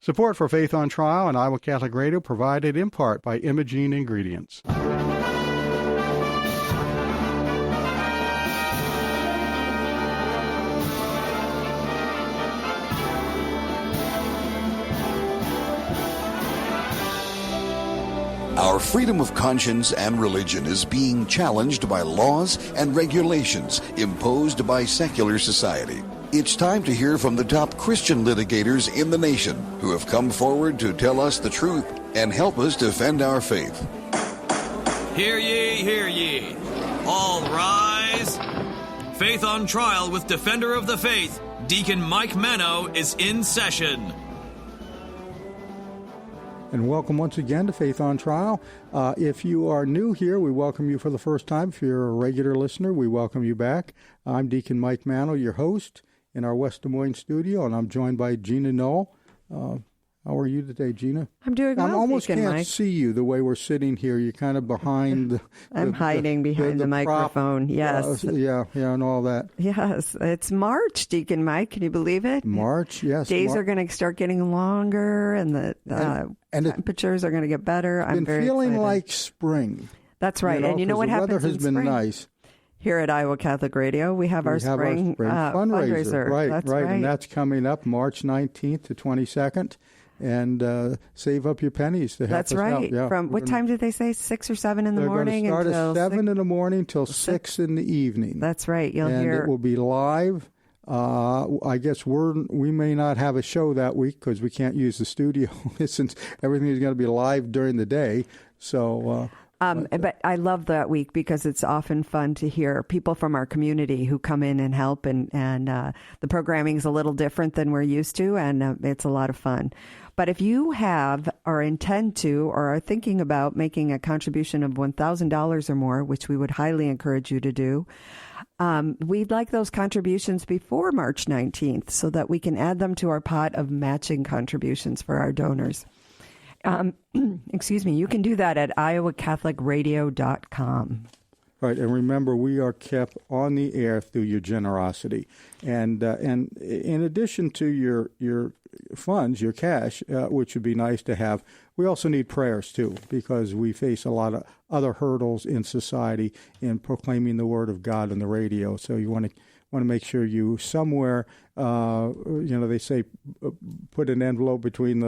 Support for Faith on Trial and Iowa Catholic Radio provided in part by Imogene Ingredients. Our freedom of conscience and religion is being challenged by laws and regulations imposed by secular society. It's time to hear from the top Christian litigators in the nation who have come forward to tell us the truth and help us defend our faith. Hear ye, hear ye. All rise. Faith on Trial with Defender of the Faith, Deacon Mike Mano, is in session. And welcome once again to Faith on Trial. If you are new here, we welcome you for the first time. If you're a regular listener, we welcome you back. I'm Deacon Mike Mano, your host in our West Des Moines studio, and I'm joined by Gina Knoll. How are you today, Gina? I'm doing well, I almost Deacon can't Mike. see you the way we're sitting here. You're kind of behind I'm hiding behind the microphone, prop. yes. Yeah, and all that. Yes, it's March, Deacon Mike. Can you believe it? March, yes. Days are going to start getting longer, and the temperatures are going to get better. I'm very feeling excited. like spring. That's right. And you know what happens in spring? The weather has been nice. Here at Iowa Catholic Radio, we have our spring fundraiser. Right, that's right. And that's coming up March 19th to 22nd. And save up your pennies to help That's us right. out. Yeah, From what time did they say? 6 or 7 in the morning? They're going to start at 7 in the morning till 6 6 in the evening. That's right. You'll and hear. It will be live. I guess we may not have a show that week because we can't use the studio since everything is going to be live during the day. So. But I love that week because it's often fun to hear people from our community who come in and help, and the programming is a little different than we're used to, and it's a lot of fun. But if you have or intend to or are thinking about making a contribution of $1,000 or more, which we would highly encourage you to do, we'd like those contributions before March 19th so that we can add them to our pot of matching contributions for our donors. Excuse me, you can do that at iowacatholicradio.com. Right, and remember, we are kept on the air through your generosity. And in addition to your funds, your cash, which would be nice to have, we also need prayers, too, because we face a lot of other hurdles in society in proclaiming the Word of God on the radio. So you want to make sure you somewhere, they say put an envelope between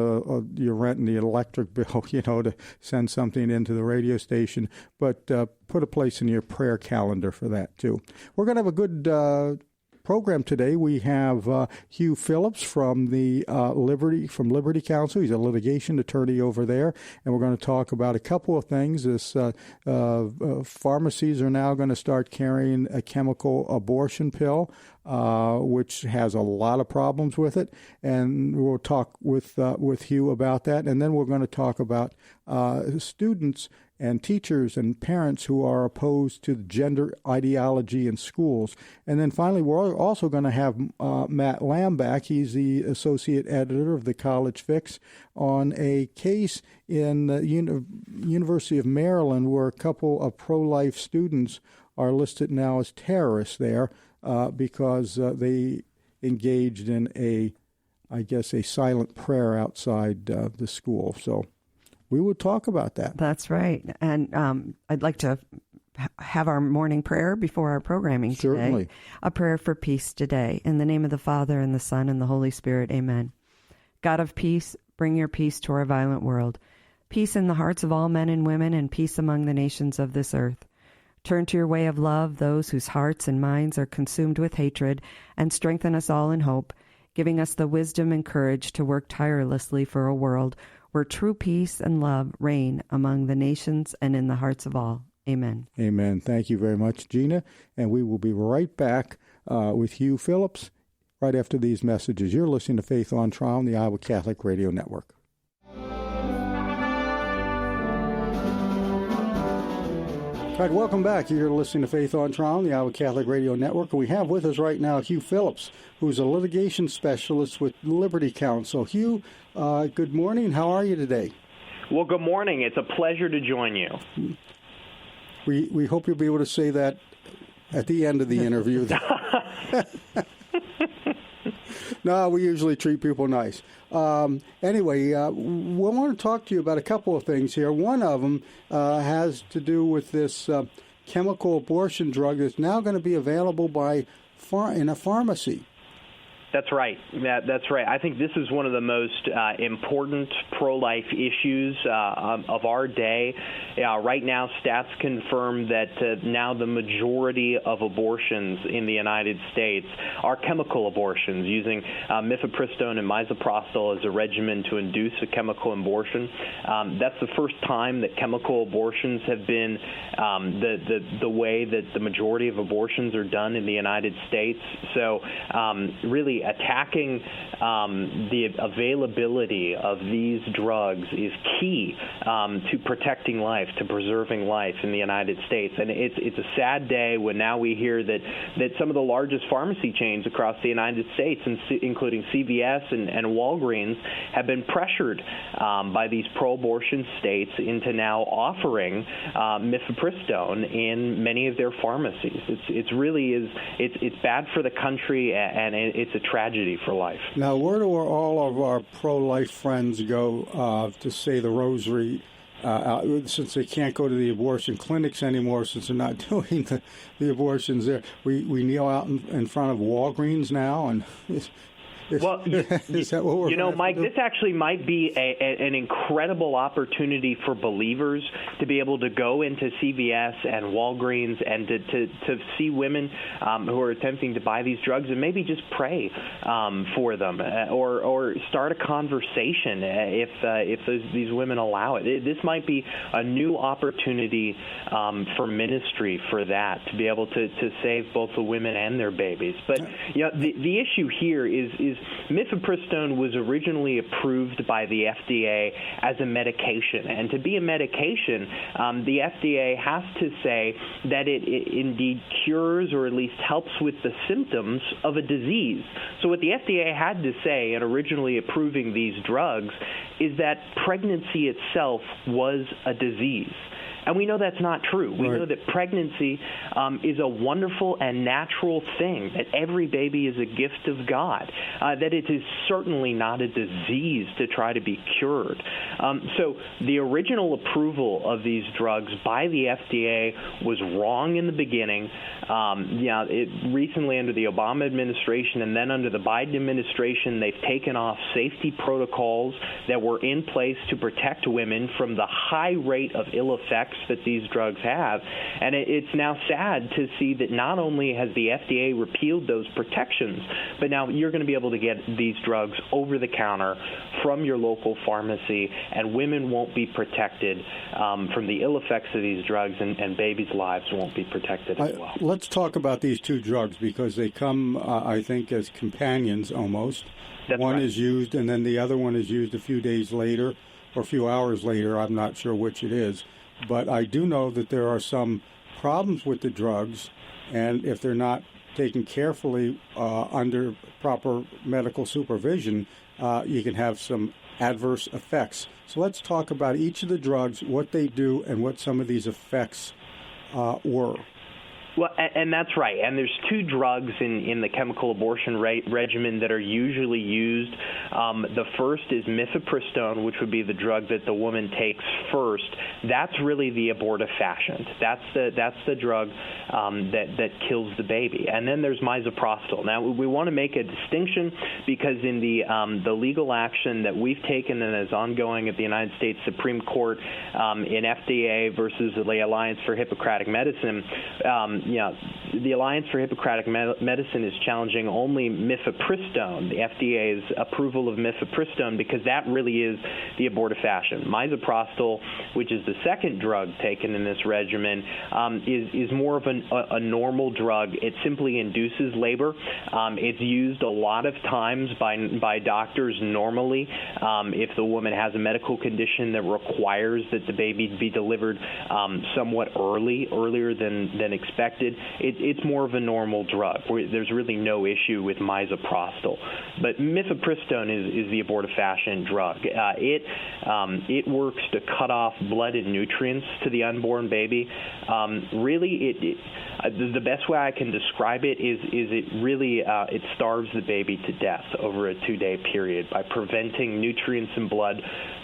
your rent and the electric bill, to send something into the radio station. But put a place in your prayer calendar for that, too. We're going to have a good program today. We have Hugh Phillips from the Liberty Counsel. He's a litigation attorney over there, and we're going to talk about a couple of things. Pharmacies are now going to start carrying a chemical abortion pill, which has a lot of problems with it, and we'll talk with Hugh about that. And then we're going to talk about students and teachers and parents who are opposed to the gender ideology in schools. And then finally, we're also going to have Matt Lamb back. He's the associate editor of the College Fix on a case in the University of Maryland where a couple of pro-life students are listed now as terrorists there because they engaged in a silent prayer outside the school. So we will talk about that. That's right. And I'd like to have our morning prayer before our programming today. Certainly. A prayer for peace today. In the name of the Father, and the Son, and the Holy Spirit. Amen. God of peace, bring your peace to our violent world. Peace in the hearts of all men and women, and peace among the nations of this earth. Turn to your way of love those whose hearts and minds are consumed with hatred, and strengthen us all in hope, giving us the wisdom and courage to work tirelessly for a world where true peace and love reign among the nations and in the hearts of all. Amen. Amen. Thank you very much, Gina. And we will be right back with Hugh Phillips right after these messages. You're listening to Faith on Trial on the Iowa Catholic Radio Network. All right, welcome back. You're listening to Faith on Trial on the Iowa Catholic Radio Network. We have with us right now Hugh Phillips, who's a litigation specialist with Liberty Counsel. Hugh, good morning. How are you today? Well, good morning. It's a pleasure to join you. We hope you'll be able to say that at the end of the interview. No, we usually treat people nice. Anyway, we want to talk to you about a couple of things here. One of them has to do with this chemical abortion drug that's now going to be available in a pharmacy. That's right. That's right. I think this is one of the most important pro-life issues of our day. Right now, stats confirm that now the majority of abortions in the United States are chemical abortions using mifepristone and misoprostol as a regimen to induce a chemical abortion. That's the first time that chemical abortions have been the way that the majority of abortions are done in the United States. So really attacking the availability of these drugs is key to protecting life, to preserving life in the United States. And it's a sad day when now we hear that some of the largest pharmacy chains across the United States, including CVS and Walgreens, have been pressured by these pro-abortion states into now offering mifepristone in many of their pharmacies. It's bad for the country, and it's a tragedy for life. Now, where do all of our pro-life friends go to say the rosary, since they can't go to the abortion clinics anymore, since they're not doing the abortions there? We kneel out in front of Walgreens now, and is that what we're Mike, this actually might be an incredible opportunity for believers to be able to go into CVS and Walgreens and to see women who are attempting to buy these drugs and maybe just pray for them or start a conversation if these women allow it. This might be a new opportunity for ministry for that, to be able to save both the women and their babies. But the issue here is mifepristone was originally approved by the FDA as a medication, and to be a medication, the FDA has to say that it indeed cures or at least helps with the symptoms of a disease. So what the FDA had to say in originally approving these drugs is that pregnancy itself was a disease. And we know that's not true. We know that pregnancy is a wonderful and natural thing, that every baby is a gift of God, that it is certainly not a disease to try to be cured. So the original approval of these drugs by the FDA was wrong in the beginning. Recently under the Obama administration and then under the Biden administration, they've taken off safety protocols that were in place to protect women from the high rate of ill effects that these drugs have. And it's now sad to see that not only has the FDA repealed those protections, but now you're going to be able to get these drugs over the counter from your local pharmacy, and women won't be protected from the ill effects of these drugs, and babies' lives won't be protected as well. Let's talk about these two drugs, because they come, I think, as companions almost. That's one right. is used, and then the other one is used a few days later or a few hours later. I'm not sure which it is. But I do know that there are some problems with the drugs, and if they're not taken carefully under proper medical supervision, you can have some adverse effects. So let's talk about each of the drugs, what they do, and what some of these effects were. Well, and that's right. And there's two drugs in the chemical abortion regimen that are usually used. The first is mifepristone, which would be the drug that the woman takes first. That's really the abortifacient. That's the drug that kills the baby. And then there's misoprostol. Now, we want to make a distinction, because in the legal action that we've taken and is ongoing at the United States Supreme Court in FDA versus the Alliance for Hippocratic Medicine, the Alliance for Hippocratic Medicine is challenging only mifepristone, the FDA's approval of mifepristone, because that really is the abortifacient. Misoprostol, which is the second drug taken in this regimen, is more of a normal drug. It simply induces labor. It's used a lot of times by doctors normally if the woman has a medical condition that requires that the baby be delivered somewhat earlier than expected. detected, it's more of a normal drug. There's really no issue with misoprostol. But mifepristone is the abortifacient drug. It works to cut off blood and nutrients to the unborn baby. Really, the best way I can describe it is it really it starves the baby to death over a 2-day period by preventing nutrients and blood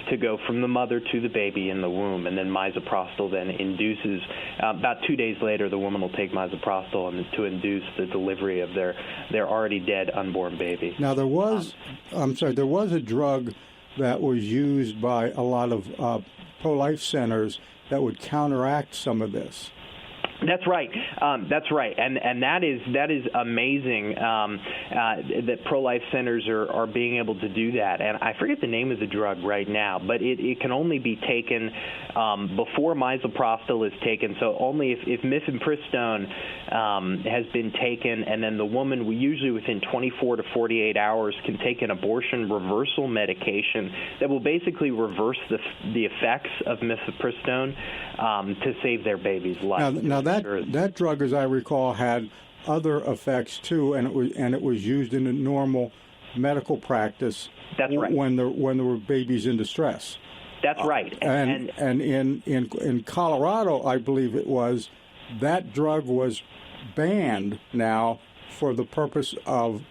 to go from the mother to the baby in the womb. And then misoprostol then induces, about 2 days later, the woman will take misoprostol to induce the delivery of their already dead unborn baby. Now, there was a drug that was used by a lot of pro-life centers that would counteract some of this. That's right. That's right, and that is amazing that pro-life centers are being able to do that. And I forget the name of the drug right now, but it can only be taken before misoprostol is taken. So only if mifepristone has been taken, and then the woman, usually within 24 to 48 hours, can take an abortion reversal medication that will basically reverse the effects of mifepristone to save their baby's life. Now that drug, as I recall, had other effects too, and it was used in a normal medical practice. That's right. When there were babies in distress. That's right. And in Colorado, I believe it was, that drug was banned now for the purpose of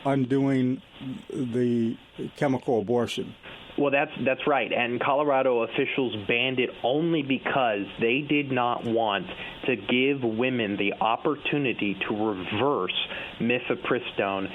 undoing the chemical abortion. Well, that's right. And Colorado officials banned it only because they did not want to give women the opportunity to reverse mifepristone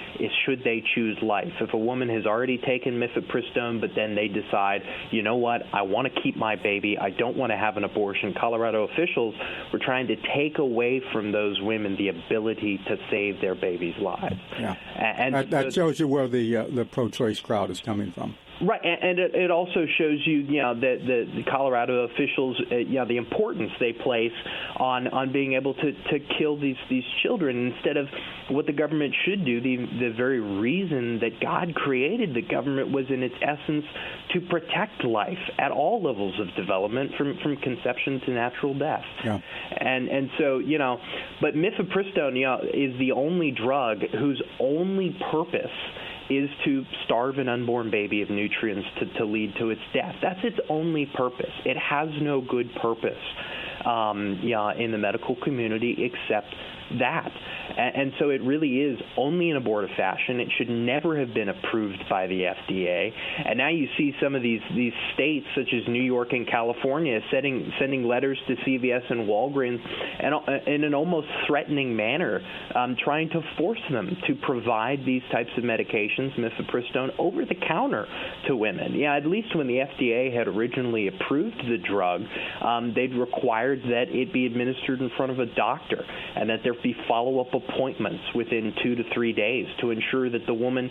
should they choose life. If a woman has already taken mifepristone, but then they decide, you know what, I want to keep my baby, I don't want to have an abortion, Colorado officials were trying to take away from those women the ability to save their bababies' lives. Yeah, and that shows you where the pro-choice crowd is coming from. Right, and it also shows you, that the Colorado officials, the importance they place on being able to kill these children instead of what the government should do. The very reason that God created the government was in its essence to protect life at all levels of development, from conception to natural death. Yeah. And so, but mifepristone, is the only drug whose only purpose is to starve an unborn baby of nutrients to lead to its death. That's its only purpose. It has no good purpose in the medical community except that. And so it really is only an abortifacient. It should never have been approved by the FDA. And now you see some of these states, such as New York and California, sending letters to CVS and Walgreens and in an almost threatening manner, trying to force them to provide these types of medications, mifepristone, over the counter to women. Yeah, at least when the FDA had originally approved the drug, they'd required that it be administered in front of a doctor and that there be follow-up appointments within 2 to 3 days to ensure that the woman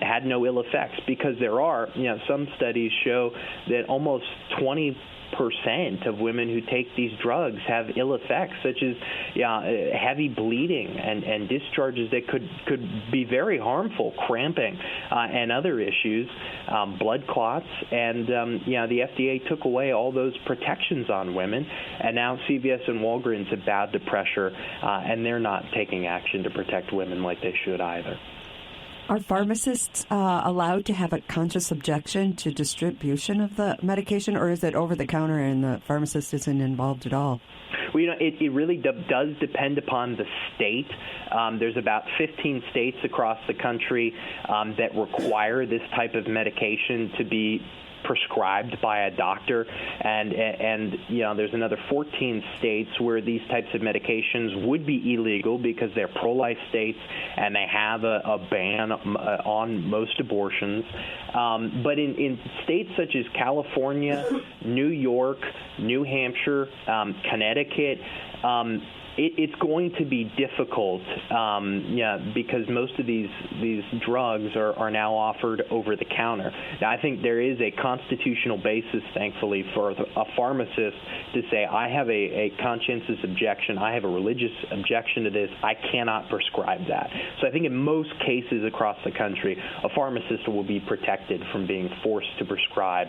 had no ill effects, because there are, some studies show that almost 20% of women who take these drugs have ill effects, such as heavy bleeding and discharges that could be very harmful, cramping, and other issues, blood clots. And the FDA took away all those protections on women, and now CVS and Walgreens have bowed to pressure, and they're not taking action to protect women like they should either. Are pharmacists allowed to have a conscious objection to distribution of the medication, or is it over the counter and the pharmacist isn't involved at all? Well, it really does depend upon the state. There's about 15 states across the country that require this type of medication to be prescribed by a doctor, and there's another 14 states where these types of medications would be illegal because they're pro-life states and they have a ban on most abortions. But in states such as California, New York, New Hampshire, Connecticut, it's going to be difficult, because most of these drugs are now offered over the counter. Now, I think there is a constitutional basis, thankfully, for a pharmacist to say, I have a conscientious objection, I have a religious objection to this, I cannot prescribe that. So I think in most cases across the country, a pharmacist will be protected from being forced to prescribe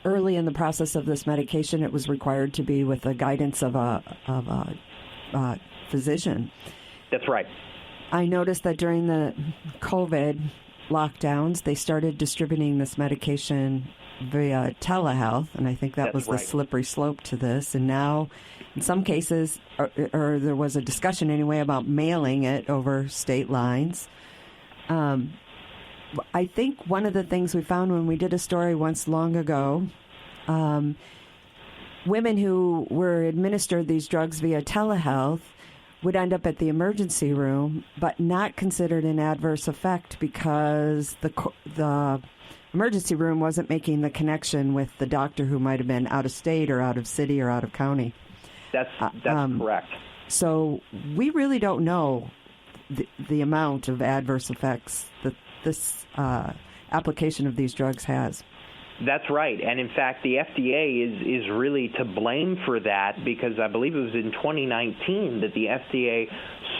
early in the process of this medication, it was required to be with the guidance of a physician. That's right. I noticed that during the COVID lockdowns, they started distributing this medication via telehealth, and I think that was the slippery slope to this. And now, in some cases, or there was a discussion anyway about mailing it over state lines. I think one of the things we found when we did a story once long ago, women who were administered these drugs via telehealth would end up at the emergency room, but not considered an adverse effect because the emergency room wasn't making the connection with the doctor who might have been out of state or out of city or out of county. That's correct. So we really don't know the amount of adverse effects that this application of these drugs has. That's right. And in fact, the FDA is really to blame for that, because I believe it was in 2019 that the FDA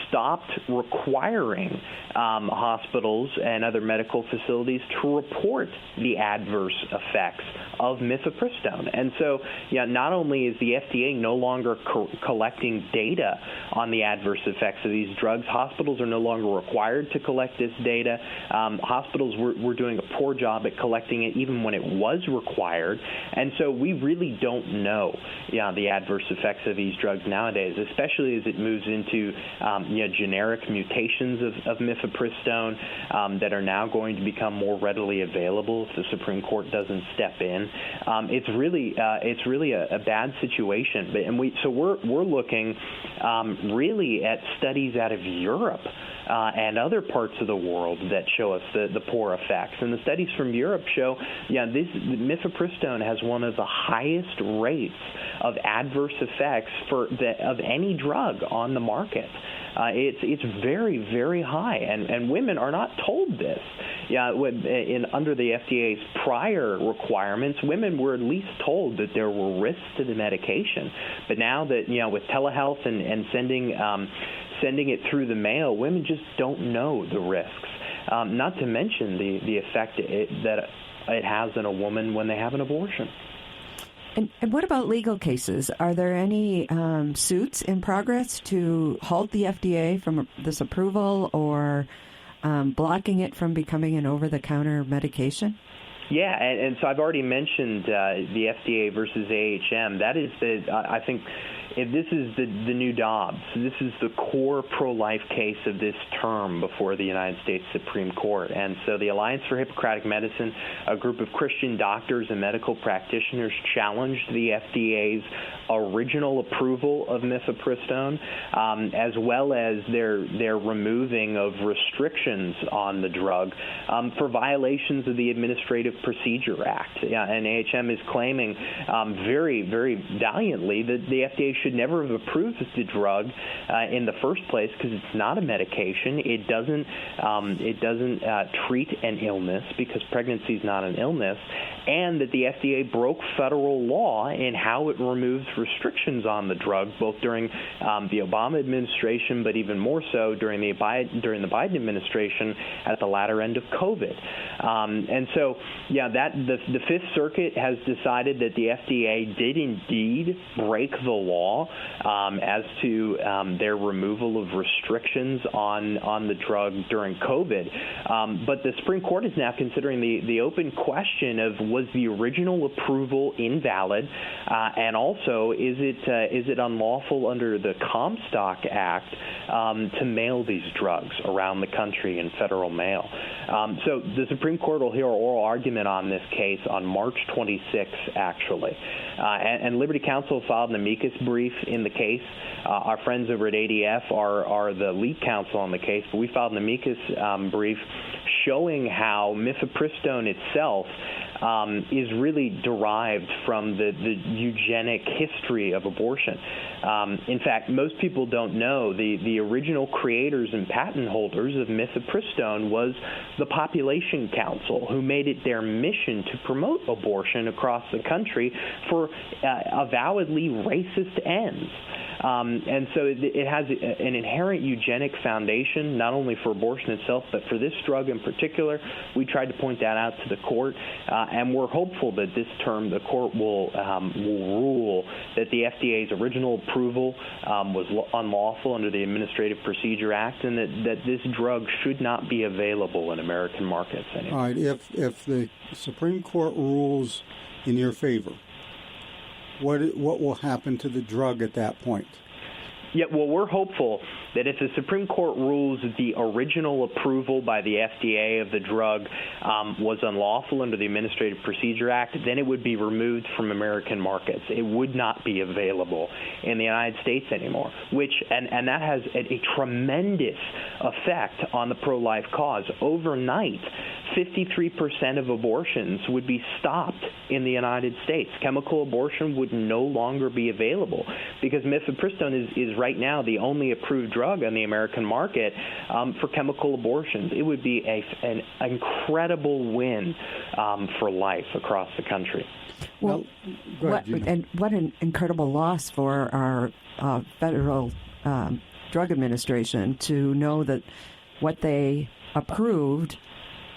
stopped requiring hospitals and other medical facilities to report the adverse effects of mifepristone. And so, not only is the FDA no longer collecting data on the adverse effects of these drugs, hospitals are no longer required to collect this data. Hospitals were doing a poor job at collecting it even when it was required. And so we really don't know the adverse effects of these drugs nowadays, especially as it moves into generic mutations of mifepristone that are now going to become more readily available if the Supreme Court doesn't step in. It's really a bad situation. We're looking really at studies out of Europe and other parts of the world that show us the poor effects. And the studies from Europe show, this mifepristone has one of the highest rates of adverse effects of any drug on the market. It's very, very high, and women are not told this. Under the FDA's prior requirements, women were at least told that there were risks to the medication. But now that with telehealth and sending it through the mail, women just don't know the risks. Not to mention the effect that it has on a woman when they have an abortion. And what about legal cases? Are there any suits in progress to halt the FDA from this approval or blocking it from becoming an over-the-counter medication? Yeah, and so I've already mentioned the FDA versus AHM. That is I think this is the new Dobbs. This is the core pro-life case of this term before the United States Supreme Court. And so the Alliance for Hippocratic Medicine, a group of Christian doctors and medical practitioners, challenged the FDA's original approval of mifepristone, as well as their removing of restrictions on the drug for violations of the Administrative Procedure Act. And AHM is claiming very, very valiantly that the FDA should never have approved the drug in the first place because it's not a medication. It doesn't treat an illness because pregnancy is not an illness, and that the FDA broke federal law in how it removes restrictions on the drug, both during the Obama administration, but even more so during the Biden administration at the latter end of COVID. And so, the Fifth Circuit has decided that the FDA did indeed break the law as to their removal of restrictions on the drug during COVID. But the Supreme Court is now considering the open question of, was the original approval invalid, and also is it unlawful under the Comstock Act to mail these drugs around the country in federal mail? So the Supreme Court will hear an oral argument on this case on March 26th, actually. And Liberty Counsel filed an amicus brief in the case. Our friends over at ADF are the lead counsel on the case, but we filed an amicus brief showing how mifepristone itself is really derived from the eugenic history of abortion. In fact, most people don't know the original creators and patent holders of mifepristone was the Population Council, who made it their mission to promote abortion across the country for avowedly racist ends. And so it has an inherent eugenic foundation, not only for abortion itself, but for this drug in particular. particular. We tried to point that out to the court, and we're hopeful that this term the court will rule that the FDA's original approval was unlawful under the Administrative Procedure Act, and that this drug should not be available in American markets anymore. All right. If the Supreme Court rules in your favor, what will happen to the drug at that point? Yeah, well, we're hopeful that if the Supreme Court rules the original approval by the FDA of the drug was unlawful under the Administrative Procedure Act, then it would be removed from American markets. It would not be available in the United States anymore, and that has a tremendous effect on the pro-life cause. Overnight, 53% of abortions would be stopped in the United States. Chemical abortion would no longer be available because mifepristone is right now the only approved drug on the American market for chemical abortions. It would be an incredible win for life across the country. Well, what an incredible loss for our federal drug administration to know that what they approved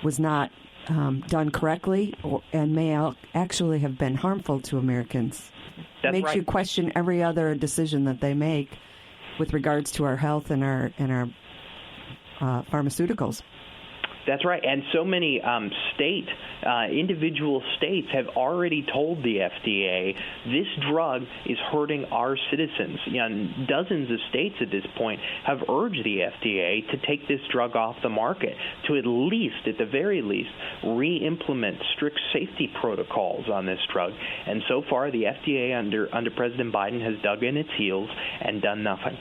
was not done correctly and may actually have been harmful to Americans. That's Makes right. you question every other decision that they make with regards to our health and our pharmaceuticals. That's right, and so many individual states have already told the FDA this drug is hurting our citizens. Dozens of states at this point have urged the FDA to take this drug off the market, to at the very least, re-implement strict safety protocols on this drug. And so far, the FDA under President Biden has dug in its heels and done nothing.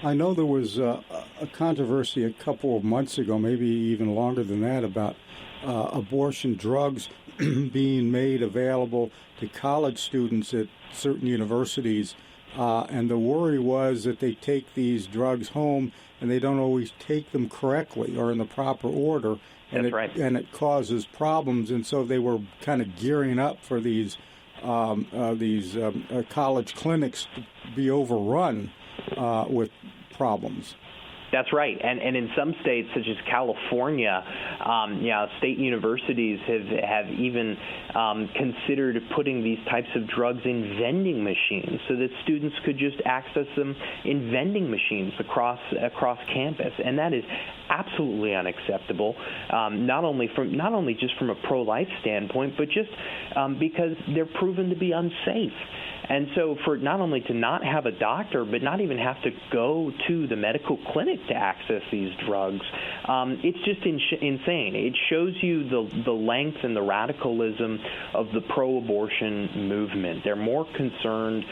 I know there was a controversy a couple of months ago, maybe even longer than that, about abortion drugs being made available to college students at certain universities. And the worry was that they take these drugs home and they don't always take them correctly or in the proper order. And That's right. And it causes problems. And so they were kind of gearing up for these college clinics to be overrun with problems. That's right, and in some states, such as California, state universities have even considered putting these types of drugs in vending machines, so that students could just access them in vending machines across campus, and that is absolutely unacceptable. Not only just from a pro-life standpoint, but just because they're proven to be unsafe. And so for not only to not have a doctor, but not even have to go to the medical clinic to access these drugs, it's just insane. It shows you the length and the radicalism of the pro-abortion movement. They're more concerned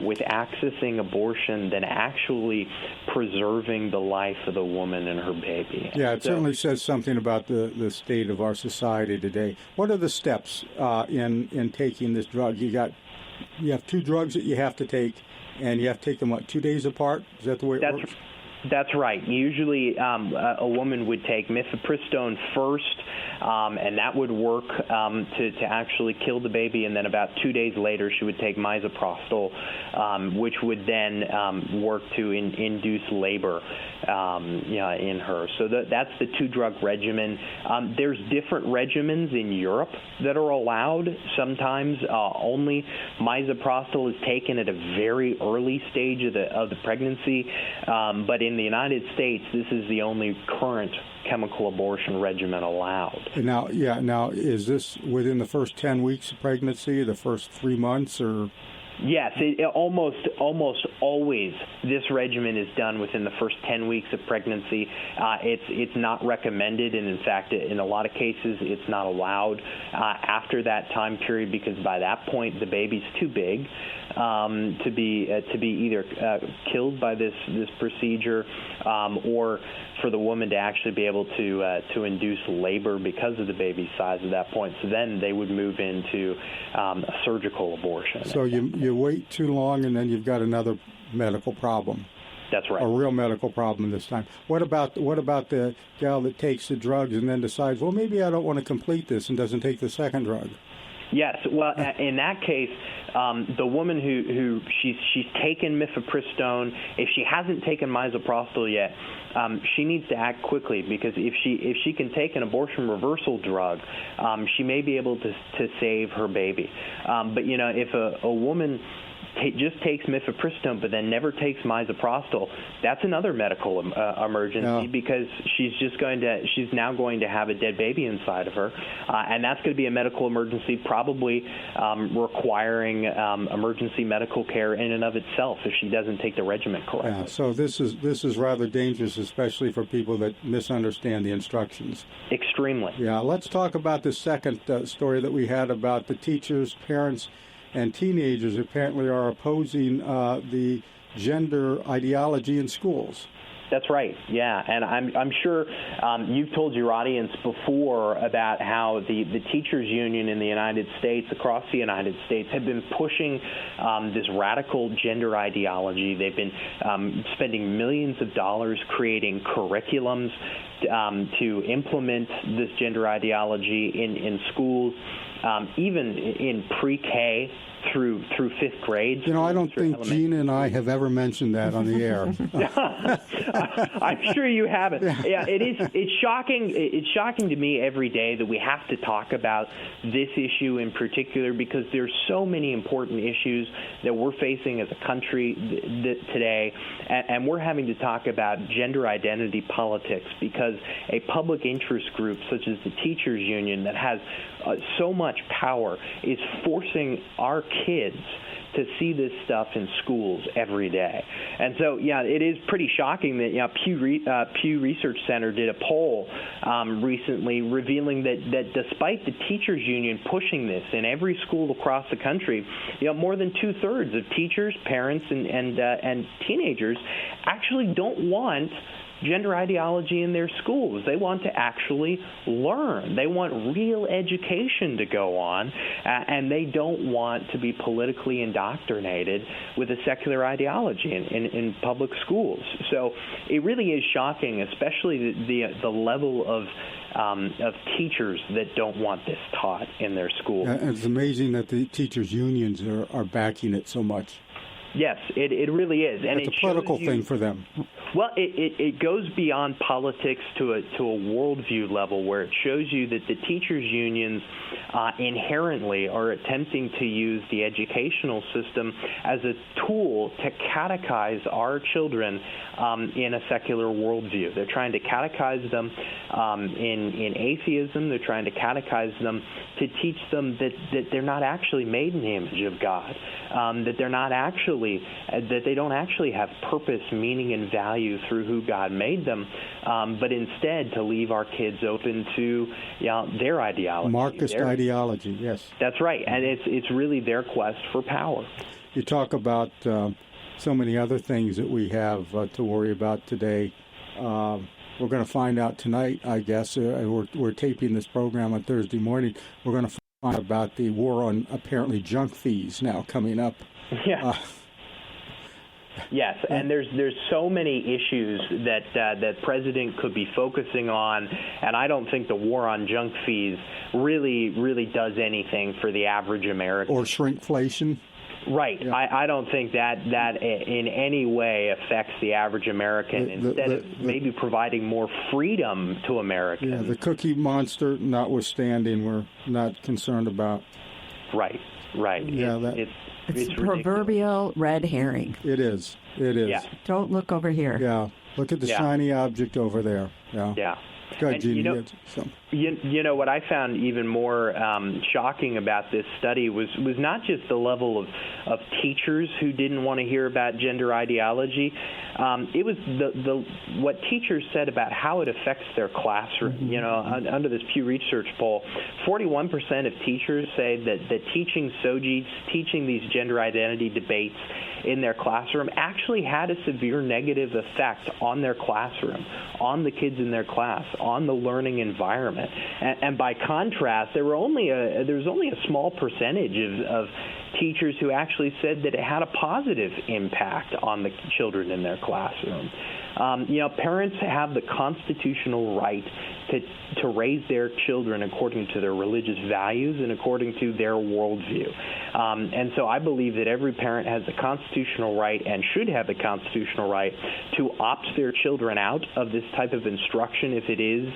with accessing abortion than actually preserving the life of the woman and her baby. Yeah, it certainly says something about the state of our society today. What are the steps in taking this drug? You have two drugs that you have to take, and you have to take them, 2 days apart? Is that the way it works? That's right. Usually a woman would take mifepristone first, and that would work to actually kill the baby, and then about 2 days later she would take misoprostol, which would then work to induce labor in her. So that's the two-drug regimen. There's different regimens in Europe that are allowed. Sometimes only misoprostol is taken at a very early stage of the pregnancy, but in the United States, this is the only current chemical abortion regimen allowed. Now, is this within the first 10 weeks of pregnancy, the first 3 months, or? Yes, almost always this regimen is done within the first 10 weeks of pregnancy. It's not recommended, and in fact, in a lot of cases, it's not allowed after that time period, because by that point the baby's too big to be either killed by this procedure or for the woman to actually be able to induce labor because of the baby's size at that point. So then they would move into a surgical abortion. So you wait too long, and then you've got another medical problem. That's right. A real medical problem this time. What about the gal that takes the drugs and then decides, well, maybe I don't want to complete this and doesn't take the second drug? Yes. Well, in that case, the woman who she's taken mifepristone, if she hasn't taken misoprostol yet, she needs to act quickly, because if she can take an abortion reversal drug, she may be able to save her baby. But if a woman just takes mifepristone but then never takes misoprostol, that's another medical emergency, because she's now going to have a dead baby inside of her, and that's going to be a medical emergency, probably requiring emergency medical care in and of itself if she doesn't take the regimen correctly. Yeah, so this is rather dangerous, especially for people that misunderstand the instructions. Extremely. Yeah, let's talk about the second story that we had about the teachers, parents, and teenagers apparently are opposing the gender ideology in schools. That's right, yeah, and I'm sure you've told your audience before about how the teachers' union in the United States, across the United States, have been pushing this radical gender ideology. They've been spending millions of dollars creating curriculums to implement this gender ideology in schools, even in pre-K through fifth grade. I don't think Gina and I have ever mentioned that on the air. I'm sure you haven't. Yeah, it's shocking. It's shocking to me every day that we have to talk about this issue in particular, because there's so many important issues that we're facing as a country today, and we're having to talk about gender identity politics because a public interest group such as the teachers union that has so much power is forcing our kids to see this stuff in schools every day. And so, it is pretty shocking that Pew Research Center did a poll recently revealing that despite the teachers union pushing this in every school across the country, more than 2/3 of teachers, parents, and teenagers actually don't want gender ideology in their schools. They want to actually learn. They want real education to go on, and they don't want to be politically indoctrinated with a secular ideology in public schools. So it really is shocking, especially the level of teachers that don't want this taught in their schools. It's amazing that the teachers' unions are backing it so much. Yes, it really is. And it's a political thing for them. Well, it goes beyond politics to a worldview level, where it shows you that the teachers' unions inherently are attempting to use the educational system as a tool to catechize our children in a secular worldview. They're trying to catechize them in atheism. They're trying to catechize them to teach them that they're not actually made in the image of God, that they're not actually that they don't actually have purpose, meaning, and value through who God made them, but instead to leave our kids open to their ideology. Marxist ideology, yes. That's right, and it's really their quest for power. You talk about so many other things that we have to worry about today. We're going to find out tonight, I guess. We're taping this program on Thursday morning. We're going to find out about the war on apparently junk fees now coming up. Yeah. Yes, and there's so many issues that President could be focusing on, and I don't think the war on junk fees really does anything for the average American. Or shrinkflation. Right. Yeah. I don't think that in any way affects the average American. Instead of maybe providing more freedom to Americans. Yeah, the Cookie Monster notwithstanding, we're not concerned about. Right. Yeah, it's a proverbial red herring. It is. Yeah. Don't look over here. Yeah. Look at the shiny object over there. Yeah. Go ahead, Gene. What I found even more shocking about this study was not just the level of teachers who didn't want to hear about gender ideology. It was what teachers said about how it affects their classroom. Mm-hmm. Under this Pew Research poll, 41% of teachers say that teaching SOGIs, teaching these gender identity debates in their classroom actually had a severe negative effect on their classroom, on the kids in their class, on the learning environment. And by contrast, there was only a small percentage of teachers who actually said that it had a positive impact on the children in their classroom. Parents have the constitutional right to raise their children according to their religious values and according to their worldview. And so I believe that every parent has the constitutional right and should have the constitutional right to opt their children out of this type of instruction if it is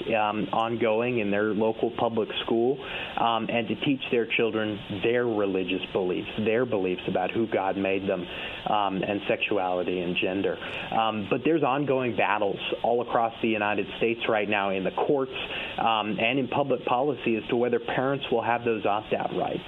ongoing in their local public school, and to teach their children their religious beliefs, their beliefs about who God made them, and sexuality and gender. But there's ongoing battles all across the United States right now in the courts and in public policy as to whether parents will have those opt-out rights.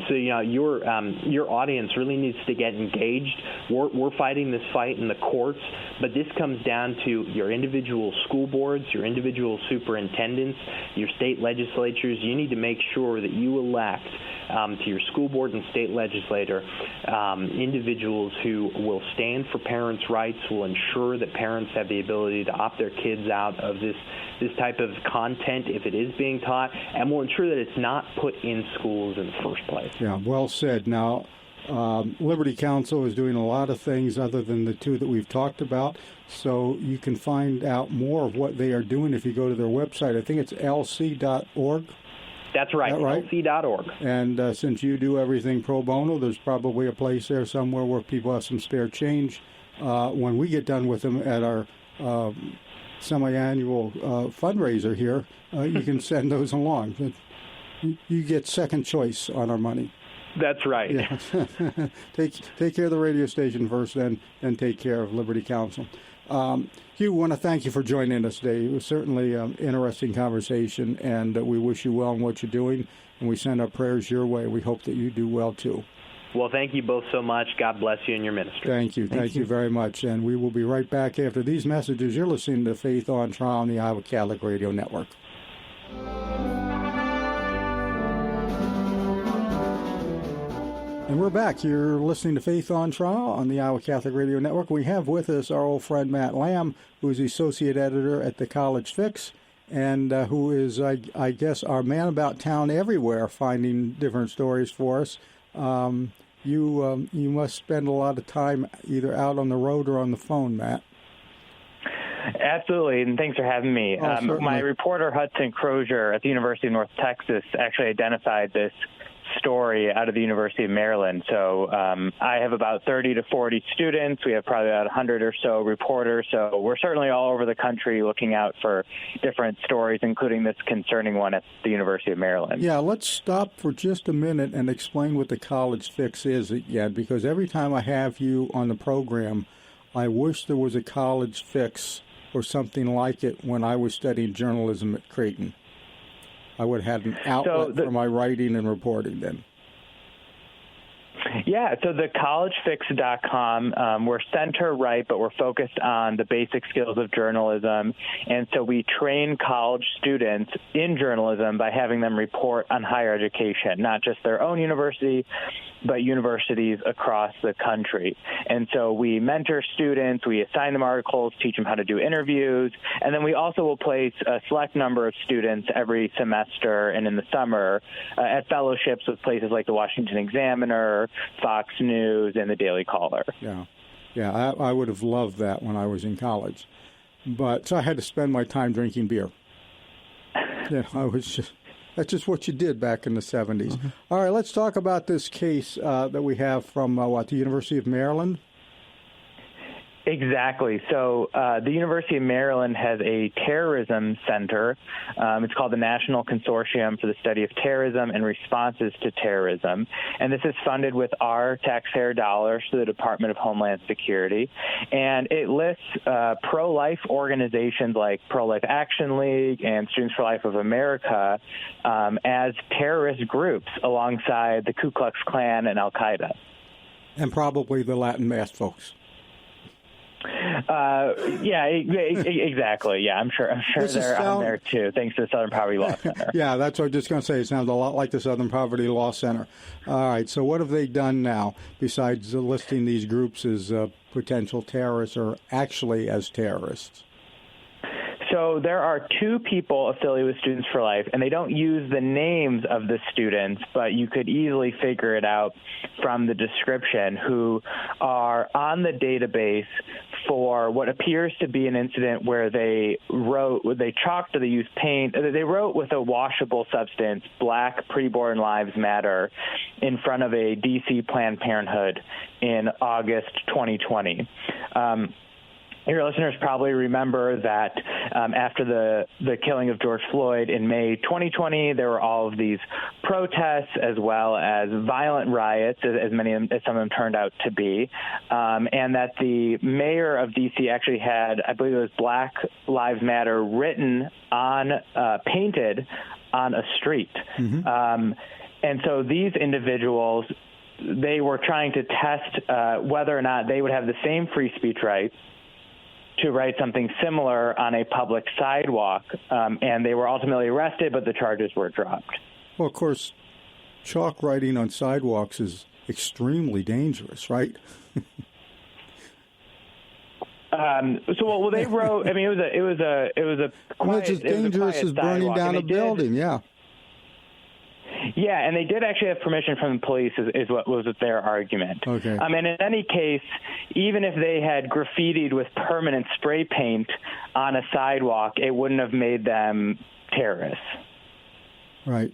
So your audience really needs to get engaged. We're fighting this fight in the courts, but this comes down to your individual school boards, your individual superintendents, your state legislatures. You need to make sure that you elect to your school board and state legislator individuals who will stand for parents' rights, will ensure that parents have the ability to opt their kids out of this type of content if it is being taught, and will ensure that it's not put in schools in the first place. Yeah, well said. Now, Liberty Counsel is doing a lot of things other than the two that we've talked about, so you can find out more of what they are doing if you go to their website. I think it's lc.org. That's right, lc.org. And since you do everything pro bono, there's probably a place there somewhere where people have some spare change. When we get done with them at our semi-annual fundraiser here, you can send those along. You get second choice on our money. That's right. Yeah. Take care of the radio station first, then take care of Liberty Counsel. Hugh, I want to thank you for joining us today. It was certainly an interesting conversation, and we wish you well in what you're doing, and we send our prayers your way. We hope that you do well, too. Well, thank you both so much. God bless you and your ministry. Thank you. Thank you very much. And we will be right back after these messages. You're listening to Faith on Trial on the Iowa Catholic Radio Network. And we're back. You're listening to Faith on Trial on the Iowa Catholic Radio Network. We have with us our old friend Matt Lamb, who is the associate editor at the College Fix, and who is, I guess, our man about town everywhere, finding different stories for us. You must spend a lot of time either out on the road or on the phone, Matt. Absolutely, and thanks for having me. My reporter, Hudson Crozier at the University of North Texas, actually identified this story out of the University of Maryland. So I have about 30 to 40 students. We have probably about 100 or so reporters. So we're certainly all over the country looking out for different stories, including this concerning one at the University of Maryland. Yeah, let's stop for just a minute and explain what the College Fix is again, because every time I have you on the program, I wish there was a College Fix or something like it when I was studying journalism at Creighton. I would have had an outlet for my writing and reporting then. Yeah, so the collegefix.com, we're center-right, but we're focused on the basic skills of journalism. And so we train college students in journalism by having them report on higher education, not just their own university, but universities across the country. And so we mentor students, we assign them articles, teach them how to do interviews, and then we also will place a select number of students every semester and in the summer at fellowships with places like the Washington Examiner, Fox News, and the Daily Caller. Yeah, I would have loved that when I was in college. But so I had to spend my time drinking beer. That's just what you did back in the 70s. Mm-hmm. All right, let's talk about this case that we have from, the University of Maryland? Exactly. So the University of Maryland has a terrorism center. It's called the National Consortium for the Study of Terrorism and Responses to Terrorism. And this is funded with our taxpayer dollars through the Department of Homeland Security. And it lists pro-life organizations like Pro-Life Action League and Students for Life of America as terrorist groups alongside the Ku Klux Klan and Al-Qaeda. And probably the Latin Mass folks. Exactly. Yeah, I'm sure they're on there too, thanks to the Southern Poverty Law Center. Yeah, that's what I was just going to say. It sounds a lot like the Southern Poverty Law Center. All right, so what have they done now besides listing these groups as potential terrorists or actually as terrorists? So there are two people affiliated with Students for Life, and they don't use the names of the students, but you could easily figure it out from the description, who are on the database for what appears to be an incident where they chalked or they used paint. They wrote with a washable substance, Black Preborn Lives Matter, in front of a D.C. Planned Parenthood in August 2020. Your listeners probably remember that after the killing of George Floyd in May 2020, there were all of these protests as well as violent riots, as some of them turned out to be, and that the mayor of D.C. actually had, I believe it was Black Lives Matter, painted on a street. Mm-hmm. And so these individuals, they were trying to test whether or not they would have the same free speech rights to write something similar on a public sidewalk, and they were ultimately arrested, but the charges were dropped. Well, of course, chalk writing on sidewalks is extremely dangerous, right? Well, they wrote. I mean, it was a quiet. It's as dangerous as burning down a building. Yeah. Yeah, and they did actually have permission from the police, is what was their argument. Okay. And in any case, even if they had graffitied with permanent spray paint on a sidewalk, it wouldn't have made them terrorists. Right.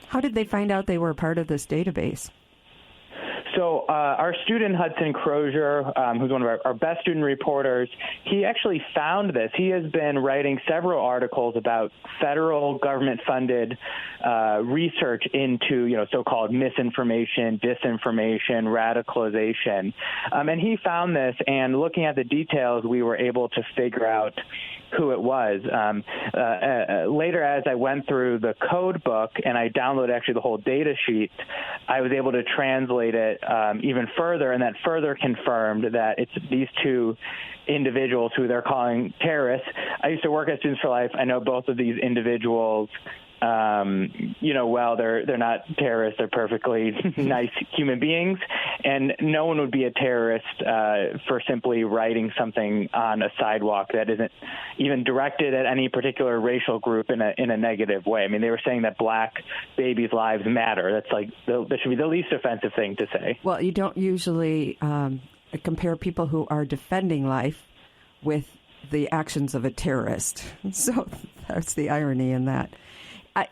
How did they find out they were part of this database? So our student, Hudson Crozier, who's one of our best student reporters, he actually found this. He has been writing several articles about federal government-funded research into, so-called misinformation, disinformation, radicalization. And he found this, and looking at the details, we were able to figure out who it was. Later, as I went through the code book and I downloaded actually the whole data sheet, I was able to translate it even further, and that further confirmed that it's these two individuals who they're calling terrorists. I used to work at Students for Life. I know both of these individuals. They're not terrorists. They're perfectly nice human beings, and no one would be a terrorist for simply writing something on a sidewalk that isn't even directed at any particular racial group in a negative way. I mean, they were saying that Black babies' lives matter. That's that should be the least offensive thing to say. Well, you don't usually compare people who are defending life with the actions of a terrorist. So that's the irony in that.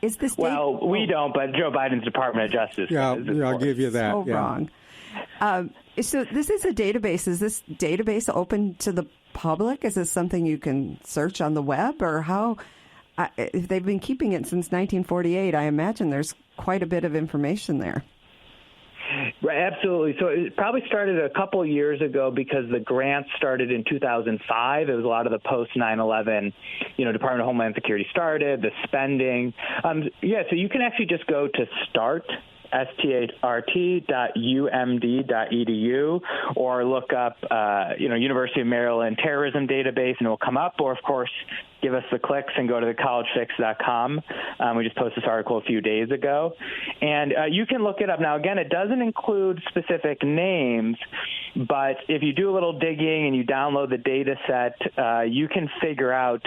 Is this we don't, but Joe Biden's Department of Justice. Yeah, I'll give you that. So wrong. So this is a database. Is this database open to the public? Is this something you can search on the web, or how? If they've been keeping it since 1948, I imagine there's quite a bit of information there. Right, absolutely. So it probably started a couple of years ago because the grant started in 2005. It was a lot of the post 9/11, Department of Homeland Security started, the spending. So you can actually just go to start.umd.edu, or look up, University of Maryland terrorism database, and it will come up. Or, of course, give us the clicks and go to thecollegefix.com. We just posted this article a few days ago. And you can look it up. Now, again, it doesn't include specific names, but if you do a little digging and you download the data set, you can figure out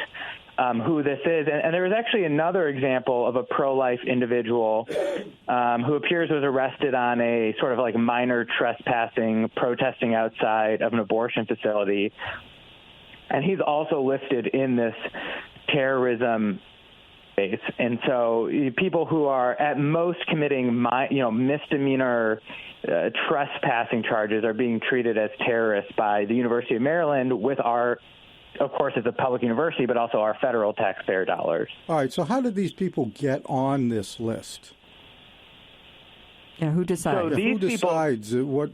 who this is. And there was actually another example of a pro-life individual who appears was arrested on a sort of like minor trespassing, protesting outside of an abortion facility. And he's also listed in this terrorism base. And so people who are at most committing misdemeanor trespassing charges are being treated as terrorists by the University of Maryland with of course, it's a public university, but also our federal taxpayer dollars. All right. So how did these people get on this list? Yeah, who decides? So who decides what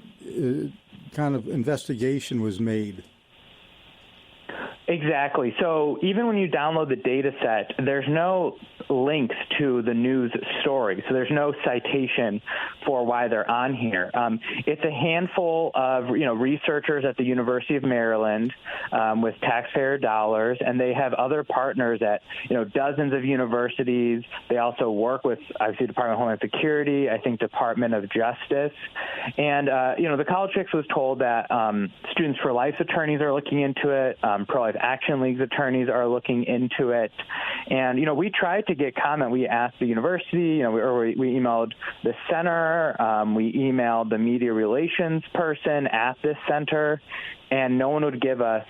kind of investigation was made? Exactly. So even when you download the data set, there's no links to the news story. So there's no citation for why they're on here. It's a handful of, researchers at the University of Maryland with taxpayer dollars, and they have other partners at, dozens of universities. They also work with, obviously, Department of Homeland Security, I think Department of Justice. And, the College Fix was told that Students for Life's attorneys are looking into it, pro-life Otherwise Action League's attorneys are looking into it. And, we tried to get comment. We asked the university, we emailed the center, we emailed the media relations person at this center, and no one would give us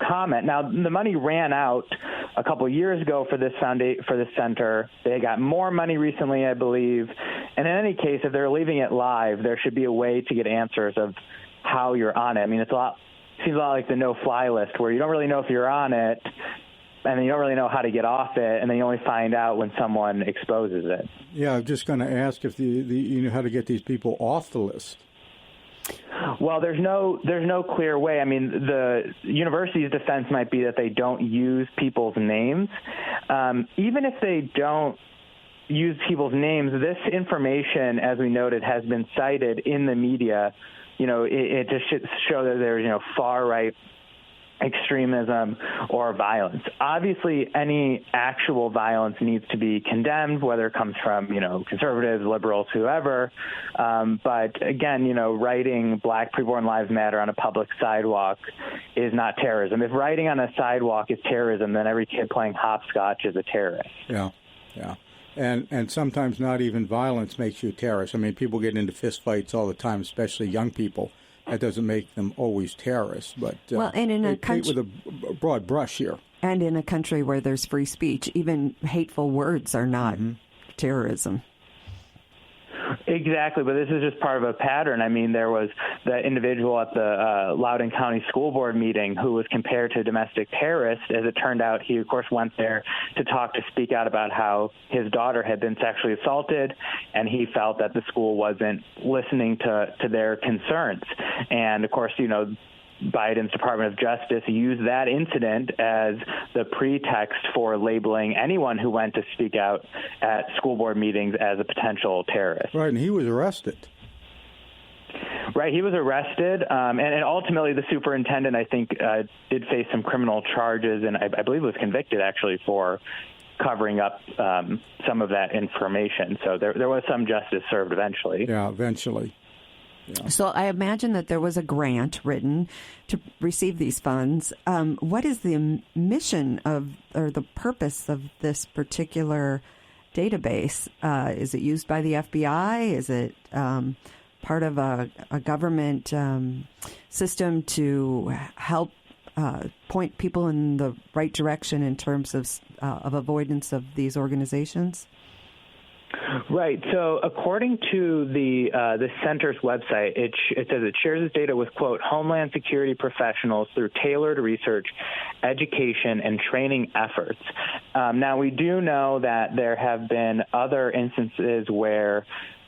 comment. Now, the money ran out a couple years ago for this center. They got more money recently, I believe. And in any case, if they're leaving it live, there should be a way to get answers of how you're on it. I mean, seems a lot like the no-fly list, where you don't really know if you're on it, and then you don't really know how to get off it, and then you only find out when someone exposes it. Yeah, I'm just going to ask if you know how to get these people off the list. Well, there's no clear way. I mean, the university's defense might be that they don't use people's names. Even if they don't use people's names, this information, as we noted, has been cited in the media. It just should show that there's, far-right extremism or violence. Obviously, any actual violence needs to be condemned, whether it comes from, conservatives, liberals, whoever. But again, writing Black Preborn Lives Matter on a public sidewalk is not terrorism. If writing on a sidewalk is terrorism, then every kid playing hopscotch is a terrorist. Yeah. And sometimes not even violence makes you a terrorist. I mean, people get into fistfights all the time, especially young people. That doesn't make them always terrorists, but and in a country with a broad brush here. And in a country where there's free speech, even hateful words are not terrorism. Exactly, but this is just part of a pattern. I mean, there was the individual at the Loudoun County School Board meeting who was compared to a domestic terrorist. As it turned out, he, of course, went there to speak out about how his daughter had been sexually assaulted, and he felt that the school wasn't listening to their concerns. And, of course, Biden's Department of Justice used that incident as the pretext for labeling anyone who went to speak out at school board meetings as a potential terrorist. Right, and he was arrested. Right, he was arrested, and ultimately the superintendent, I think, did face some criminal charges, and I believe was convicted, actually, for covering up some of that information. So there was some justice served eventually. Yeah, eventually. Yeah. So I imagine that there was a grant written to receive these funds. What is the mission or the purpose of this particular database? Is it used by the FBI? Is it part of a government system to help point people in the right direction in terms of avoidance of these organizations? Right. So according to the center's website, it says it shares its data with, quote, Homeland Security professionals through tailored research, education, and training efforts. Now, we do know that there have been other instances where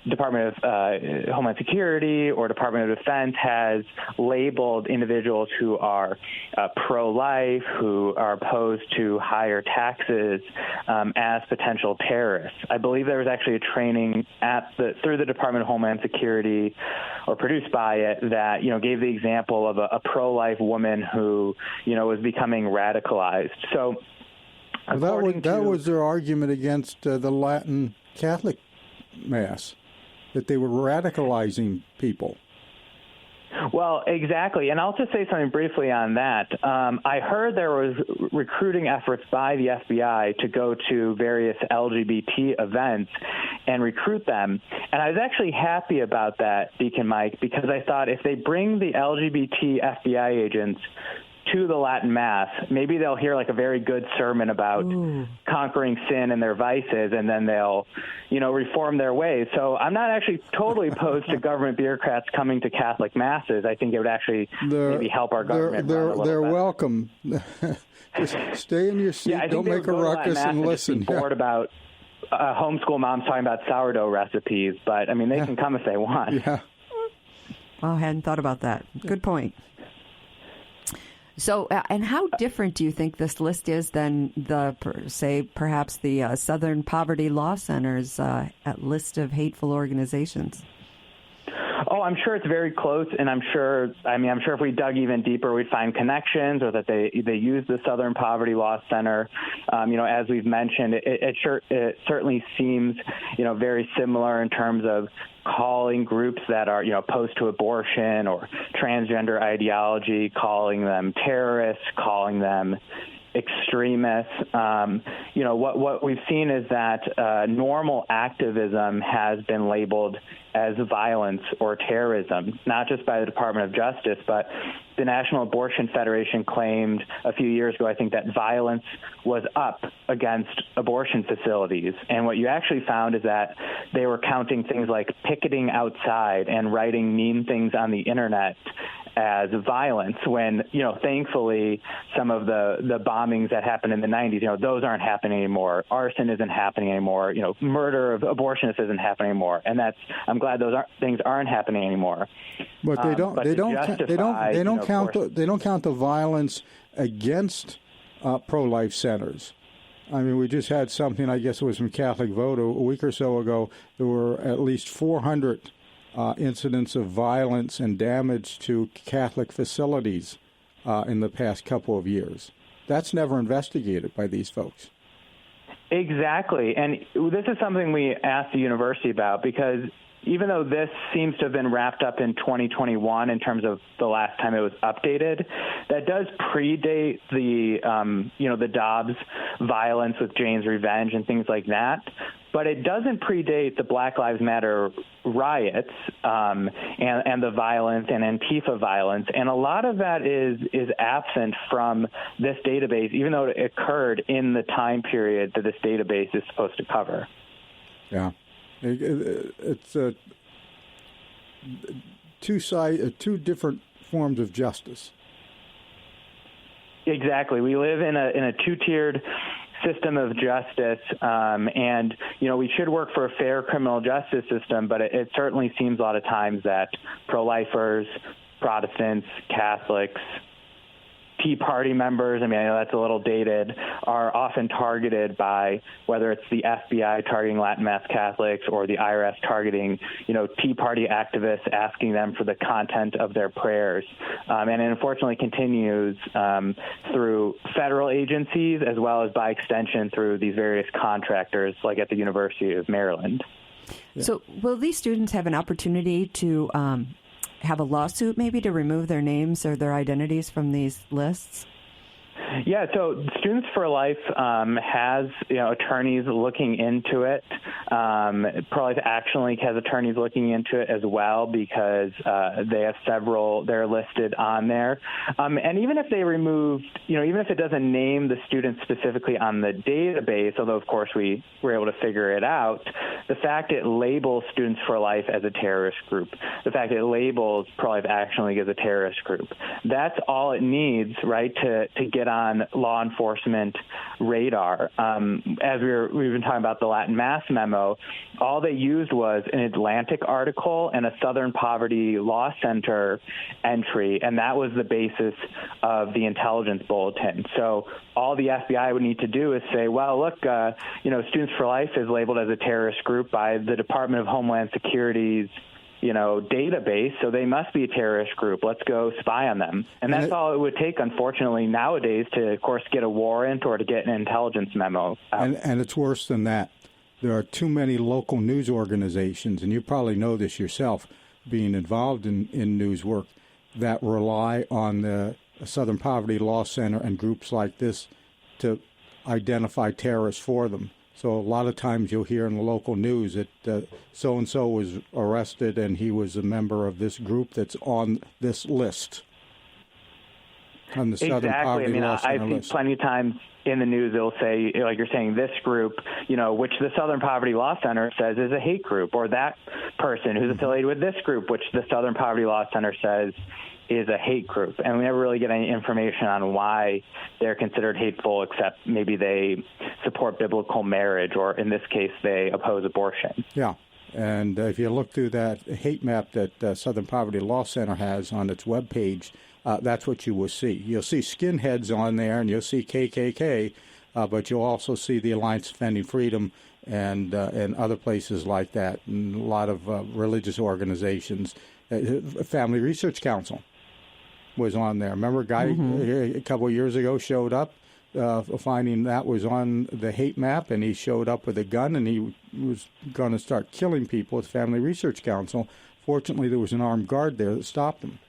Department of Homeland Security or Department of Defense has labeled individuals who are pro-life, who are opposed to higher taxes as potential terrorists. I believe there was actually a training through the Department of Homeland Security or produced by it that, gave the example of a pro-life woman who, was becoming radicalized. So that was their argument against the Latin Catholic Mass, that they were radicalizing people. Well, exactly. And I'll just say something briefly on that. I heard there was recruiting efforts by the FBI to go to various LGBT events and recruit them. And I was actually happy about that, Deacon Mike, because I thought if they bring the LGBT FBI agents to the Latin Mass, maybe they'll hear like a very good sermon about conquering sin and their vices, and then they'll, reform their ways. So I'm not actually totally opposed to government bureaucrats coming to Catholic masses. I think it would actually maybe help our government. They're welcome. Just stay in your seat. Yeah, don't make a ruckus and listen. Bored about homeschool moms talking about sourdough recipes, but I mean they can come if they want. Yeah. Well, I hadn't thought about that. Good point. So, and how different do you think this list is than perhaps the Southern Poverty Law Center's list of hateful organizations? Oh, I'm sure it's very close, and I'm sure if we dug even deeper, we'd find connections, or that they use the Southern Poverty Law Center. As we've mentioned, it certainly seems, very similar in terms of calling groups that are, opposed to abortion or transgender ideology, calling them terrorists, calling them extremists. What we've seen is that normal activism has been labeled as violence or terrorism, not just by the Department of Justice, but the National Abortion Federation claimed a few years ago, I think, that violence was up against abortion facilities. And what you actually found is that they were counting things like picketing outside and writing mean things on the internet as violence, when, thankfully, some of the bombings that happened in the 90s, those aren't happening anymore. Arson isn't happening anymore. Murder of abortionists isn't happening anymore. And I'm glad those things aren't happening anymore. But they don't count the violence against pro-life centers. I mean, we just had something, I guess it was from Catholic Vote a week or so ago. There were at least 400 incidents of violence and damage to Catholic facilities in the past couple of years. That's never investigated by these folks. Exactly. And this is something we asked the university about, because even though this seems to have been wrapped up in 2021 in terms of the last time it was updated, that does predate the Dobbs violence with Jane's Revenge and things like that. But it doesn't predate the Black Lives Matter riots and the violence and Antifa violence. And a lot of that is absent from this database, even though it occurred in the time period that this database is supposed to cover. Yeah. It's two different forms of justice. Exactly. We live in a two-tiered system of justice, and we should work for a fair criminal justice system, but it certainly seems a lot of times that pro-lifers, Protestants, Catholics, Tea Party members, I know that's a little dated, are often targeted by, whether it's the FBI targeting Latin Mass Catholics or the IRS targeting, Tea Party activists, asking them for the content of their prayers. And it unfortunately continues through federal agencies, as well as by extension through these various contractors, like at the University of Maryland. Yeah. So will these students have an opportunity to have a lawsuit maybe to remove their names or their identities from these lists? Yeah, so Students for Life has attorneys looking into it. Pro-Life Action League has attorneys looking into it as well, because they have several, they're listed on there. And even if they removed, even if it doesn't name the students specifically on the database, although of course we were able to figure it out, the fact it labels Students for Life as a terrorist group, the fact it labels Pro-Life Action League as a terrorist group, that's all it needs, right, to get on law enforcement radar. As we've been talking about the Latin Mass memo, all they used was an Atlantic article and a Southern Poverty Law Center entry, and that was the basis of the intelligence bulletin. So all the FBI would need to do is say, well, look, Students for Life is labeled as a terrorist group by the Department of Homeland Security's database, so they must be a terrorist group. Let's go spy on them. And that's all it would take, unfortunately, nowadays to, of course, get a warrant or to get an intelligence memo out. And it's worse than that. There are too many local news organizations, and you probably know this yourself, being involved in news work, that rely on the Southern Poverty Law Center and groups like this to identify terrorists for them. So a lot of times you'll hear in the local news that so-and-so was arrested and he was a member of this group that's on this list, on the Southern Poverty Law Center list. I've seen plenty of times in the news it'll say, like you're saying, this group, which the Southern Poverty Law Center says is a hate group, or that person who's affiliated with this group, which the Southern Poverty Law Center says is a hate group. And we never really get any information on why they're considered hateful, except maybe they support biblical marriage, or in this case, they oppose abortion. Yeah. And if you look through that hate map that Southern Poverty Law Center has on its webpage, that's what you will see. You'll see skinheads on there, and you'll see KKK, but you'll also see the Alliance Defending Freedom and other places like that, and a lot of religious organizations. Family Research Council was on there. Remember a guy a couple of years ago showed up, finding that was on the hate map, and he showed up with a gun, and he was going to start killing people at the Family Research Council. Fortunately, there was an armed guard there that stopped him.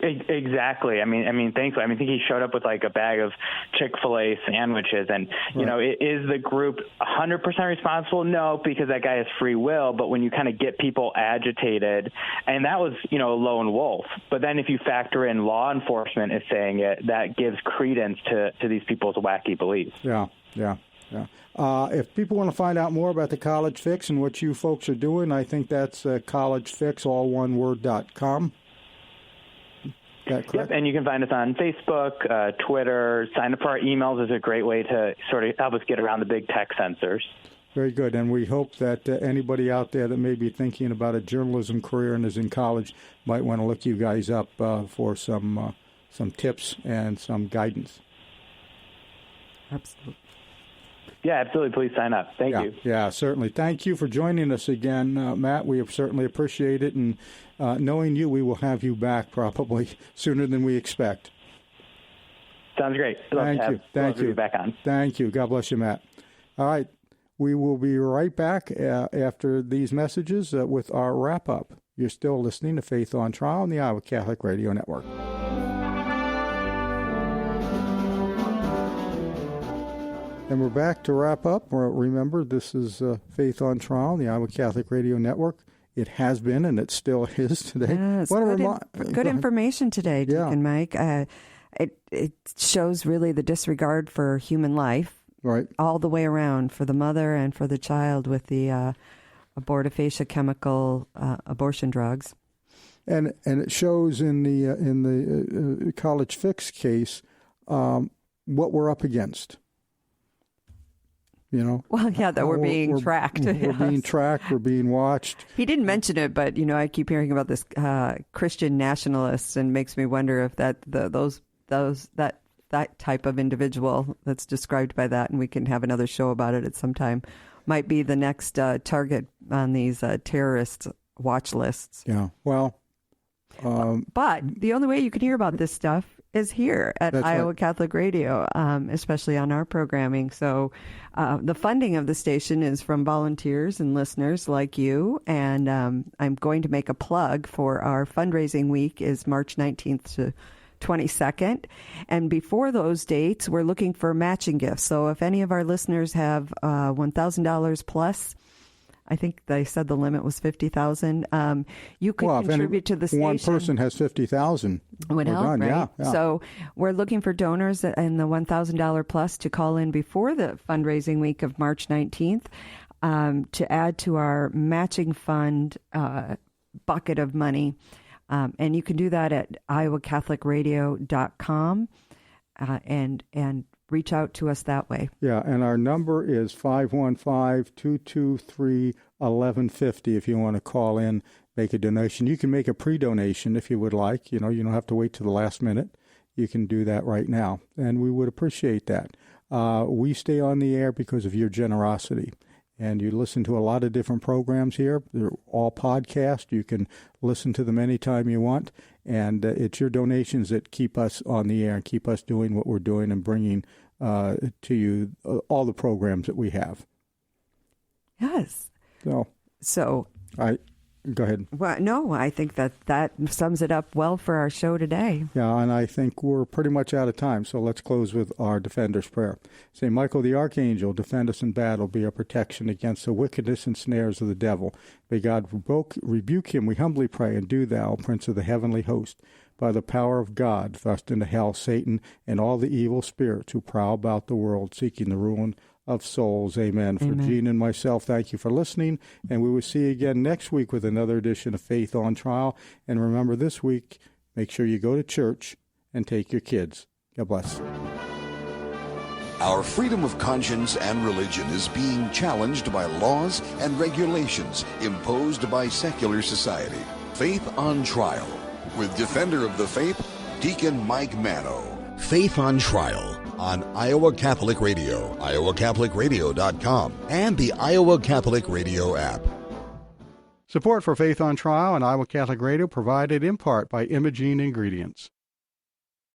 Exactly. I mean, thankfully, I think he showed up with like a bag of Chick-fil-A sandwiches, and you know, is the group 100% responsible? No, because that guy has free will. But when you kind of get people agitated, and that was, you know, a lone wolf. But then if you factor in law enforcement is saying it, that gives credence to these people's wacky beliefs. Yeah. If people want to find out more about the College Fix and what you folks are doing, I think that's collegefix.com. Yep, and you can find us on Facebook, Twitter. Sign up for our emails is a great way to sort of help us get around the big tech censors. Very good, and we hope that anybody out there that may be thinking about a journalism career and is in college might want to look you guys up for some tips and some guidance. Absolutely. Yeah, absolutely. Please sign up. Thank you. Yeah, certainly. Thank you for joining us again, Matt. We certainly appreciate it. And knowing you, we will have you back probably sooner than we expect. Sounds great. Thank you. Love to be back on. Thank you. God bless you, Matt. All right. We will be right back after these messages with our wrap-up. You're still listening to Faith on Trial on the Iowa Catholic Radio Network. And we're back to wrap up. Remember, this is Faith on Trial, the Iowa Catholic Radio Network. It has been, and it still is today. Yes, good information today, Deacon Mike. It shows really the disregard for human life, right, all the way around for the mother and for the child with the abortifacient chemical abortion drugs. And it shows in the College Fix case what we're up against. You know, well, yeah, that we're being tracked. We're being tracked. We're being watched. He didn't mention it, but you know, I keep hearing about this Christian nationalists, and makes me wonder if that type of individual that's described by that, and we can have another show about it at some time, might be the next target on these terrorist watch lists. Yeah. Well, but the only way you can hear about this stuff is here at Iowa Catholic Radio, especially on our programming. So the funding of the station is from volunteers and listeners like you. And I'm going to make a plug for our fundraising week is March 19th to 22nd. And before those dates, we're looking for matching gifts. So if any of our listeners have $1,000 plus, I think they said the limit was $50,000. You could contribute to the station. One person has $50,000. Would help, done. Right? Yeah. So we're looking for donors in the $1,000 plus to call in before the fundraising week of March 19th to add to our matching fund bucket of money. And you can do that at iowacatholicradio.com and reach out to us that way. Yeah, and our number is 515-223-1150 if you want to call in, make a donation. You can make a pre-donation if you would like. You know, you don't have to wait to the last minute. You can do that right now, and we would appreciate that. We stay on the air because of your generosity. And you listen to a lot of different programs here. They're all podcast. You can listen to them anytime you want. And it's your donations that keep us on the air and keep us doing what we're doing and bringing to you all the programs that we have. Yes. So go ahead. Well, no, I think that sums it up well for our show today. Yeah, and I think we're pretty much out of time, so let's close with our Defender's Prayer. St. Michael the Archangel, defend us in battle, be our protection against the wickedness and snares of the devil. May God rebuke him, we humbly pray, and do thou, Prince of the heavenly host, by the power of God, thrust into hell Satan and all the evil spirits who prowl about the world, seeking the ruin of souls. Amen. For Gene and myself, thank you for listening, and we will see you again next week with another edition of Faith on Trial. And remember, this week, make sure you go to church and take your kids. God bless. Our freedom of conscience and religion is being challenged by laws and regulations imposed by secular society. Faith on Trial with Defender of the Faith, Deacon Mike Mano. Faith on Trial on Iowa Catholic Radio, iowacatholicradio.com, and the Iowa Catholic Radio app. Support for Faith on Trial and Iowa Catholic Radio provided in part by Imogene Ingredients.